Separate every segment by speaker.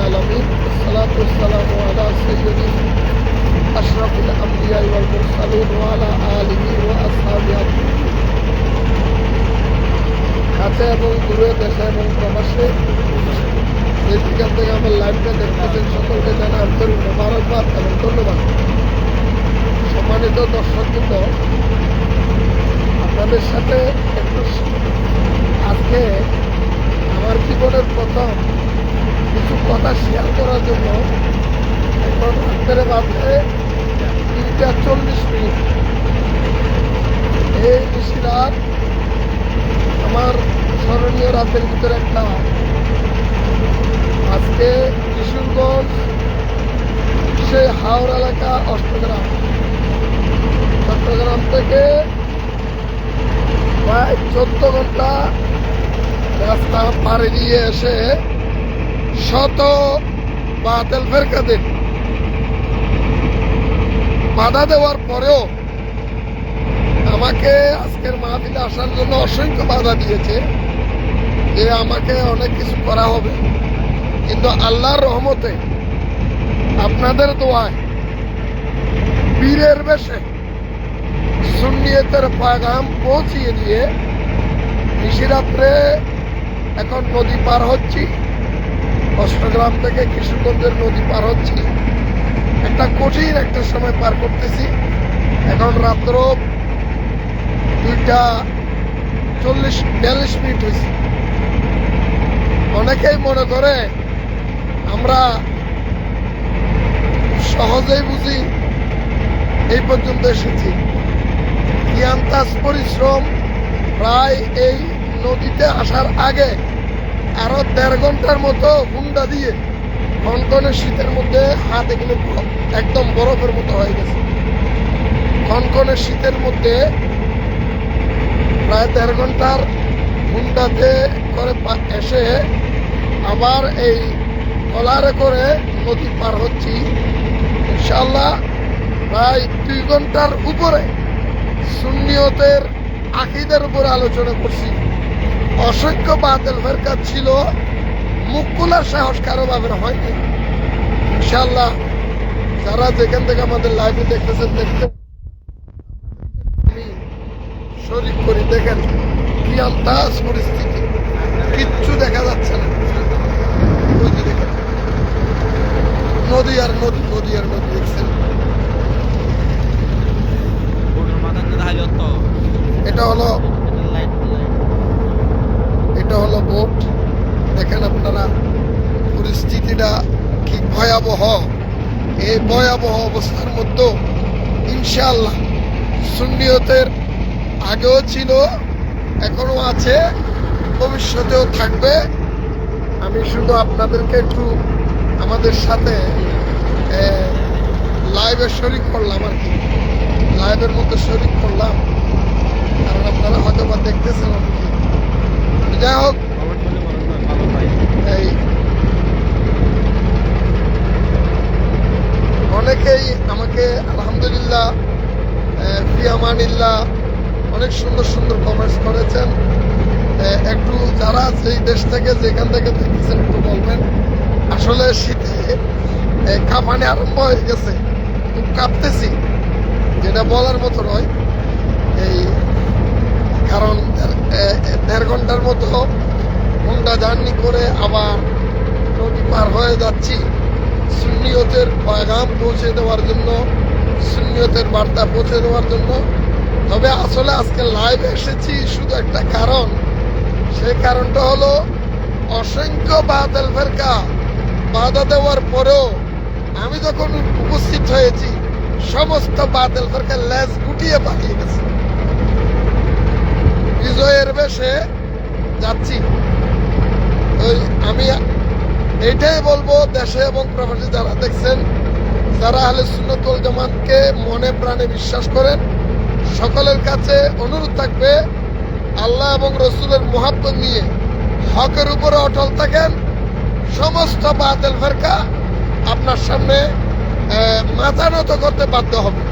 Speaker 1: العالمين والصلاة والسلام على سيد أشرف الأنبياء والمرسلين وعلى آله وأصحابه কাছে এবং দূরে দেশে এবং প্রবাসে যে যেখান থেকে আমার লাইভটা দেখতেছেন সকলকে জানা আন্তরিক মোবারকবাদ এবং ধন্যবাদ। সম্মানিত দর্শকবৃন্দ, আপনাদের সাথে একটু আজকে আমার জীবনের প্রথম কিছু কথা শেয়ার করার জন্য এখন রাত্রে বাজে 3:40। এই বেশি রাত আমার স্মরণীয় রাতের ভিতরে একটা। আজকে কিশোরগঞ্জ সেই হাওড়া এলাকা চট্টগ্রাম থেকে প্রায় 14 ঘন্টা রাস্তা পাড়ি দিয়ে এসে শত বাতিল ফেরকাদের বাধা দেওয়ার পরেও আমাকে আজকের মাহফিলে আসার জন্য অসংখ্য বাধা দিয়েছে যে আমাকে অনেক কিছু করা হবে, কিন্তু আল্লাহর রহমতে আপনাদের দোয়ায় বীরের বেশে সুন্নিয়তের পয়গাম পৌঁছিয়ে দিয়ে নিশিরাত্রে এখন নদী পার হচ্ছি। চট্টগ্রাম থেকে কিশোরগঞ্জের নদী পার হচ্ছি। একটা কঠিন একটা সময় পার করতেছি। এখন রাত্র 2:42 হয়েছে। অনেকেই মনে করে আমরা সহজেই বুঝি এই পর্যন্ত এসেছি। কিয়ান্তাস পরিশ্রম প্রায় এই নদীতে আসার আগে আরো 1.5 ঘন্টার মতো হুন্ডা দিয়ে কনকনে শীতের মধ্যে হাত এগুলো একদম বরফের মতো হয়ে গেছে। কনকনে শীতের মধ্যে প্রায় 1.5 ঘন্টার হুন্ডাতে করে এসে আবার এই ট্রলারে করে নদী পার হচ্ছি। ইনশাআল্লাহ প্রায় 2 ঘন্টার উপরে সুন্নিয়তের আকীদার উপরে আলোচনা করছি। অসংখ্য বাতিল ফেরকা ছিল, মুখ খোলার সাহস কারো ভাবে হয়নি। ইনশাআল্লাহ যারা যেখান থেকে আমাদের লাইভে দেখতেছেন আমি শরীক করি। দেখেন কি আন্দাজ পরিস্থিতি, কিচ্ছু দেখা যাচ্ছে না। দেখেন নদী আর নদী, নদী আর নদী দেখছেন। এটা হলো বোট। দেখেন আপনারা পরিস্থিতিটা কি ভয়াবহ। এই ভয়াবহ অবস্থার মধ্যে ইনশাআল্লাহ সুন্নিয়তের আগেও ছিল, এখনো আছে, ভবিষ্যতেও থাকবে। আমি শুধু আপনাদেরকে একটু আমাদের সাথে লাইভে শরিক করলাম আর কি, লাইভের মধ্যে শরিক করলাম, কারণ আপনারা হয়তো বা দেখতেছেন অনেকে। যাই হোক, এই অনেকেই আমাকে আলহামদুলিল্লাহ ফি আমানিল্লাহ অনেক সুন্দর সুন্দর কমেন্টস করেছেন। একটু যারা সেই দেশ থেকে যেখান থেকে দেখতেছেন একটু বলবেন। আসলে শীতে কাঁপানি আরম্ভ হয়ে গেছে, খুব কাঁপতেছি, যেটা বলার মতো নয়। এই কারণ 1.5 ঘন্টার মতো হুন্ডা জার্নি করে আবার নদী পার হয়ে যাচ্ছি সুন্নিয়তের পয়গাম পৌঁছে দেওয়ার জন্য, সুন্নিয়তের বার্তা পৌঁছে দেওয়ার জন্য। তবে আসলে আজকে লাইভে এসেছি শুধু একটা কারণ, সেই কারণটা হলো অসংখ্য বাতিল ফেরকা বাধা দেওয়ার পরেও আমি যখন উপস্থিত হয়েছি সমস্ত বাতিল ফেরকা লেজ গুটিয়ে পালিয়ে গেছে। বিজয়ের বেশে যাচ্ছি। আমি এইটাই বলবো, দেশে এবং প্রবাসী যারা দেখছেন, যারা আহলে সুন্নাত ওয়াল জামাতকে মনে প্রাণে বিশ্বাস করেন, সকলের কাছে অনুরোধ থাকবে আল্লাহ এবং রসুলের মুহাব্বত নিয়ে হকের উপরে অটল থাকেন। সমস্ত বাতিল ফেরকা আপনার সামনে মাথা নত করতে বাধ্য হবে।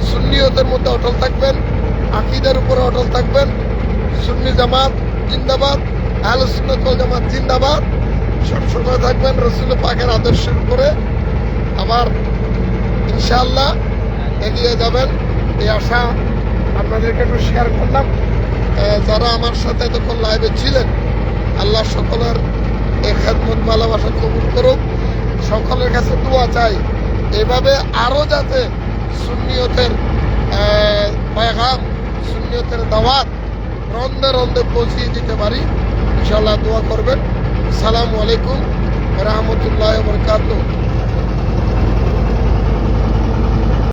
Speaker 1: সুন্নিয়তের মধ্যে অটল থাকবেন, আকীদার উপরে অটল থাকবেন। সুন্নি জামাত জিন্দাবাদ, আহলে সুন্নাত ওয়াল জামাত জিন্দাবাদ। সবসময় থাকবেন রসুল পাকের আদর্শের উপরে, আবার ইনশাআল্লাহ এগিয়ে যাবেন এই আশা আপনাদেরকে একটু শেয়ার করলাম। যারা আমার সাথে এতক্ষণ লাইভে ছিলেন, আল্লাহ সকলের এই খেদমত ভালোবাসা কবুল করুক। সকলের কাছে দোয়া চাই এভাবে আরো যাতে সুন্নিয়তের পয়গাম, সুন্নিয়তের দাওয়াত রন্দে রন্দে পৌঁছিয়ে দিতে পারি। ইনশাআল্লাহ দোয়া করবেন। আসসালামু আলাইকুম ওয়া রাহমাতুল্লাহি ওয়া বারাকাতুহু।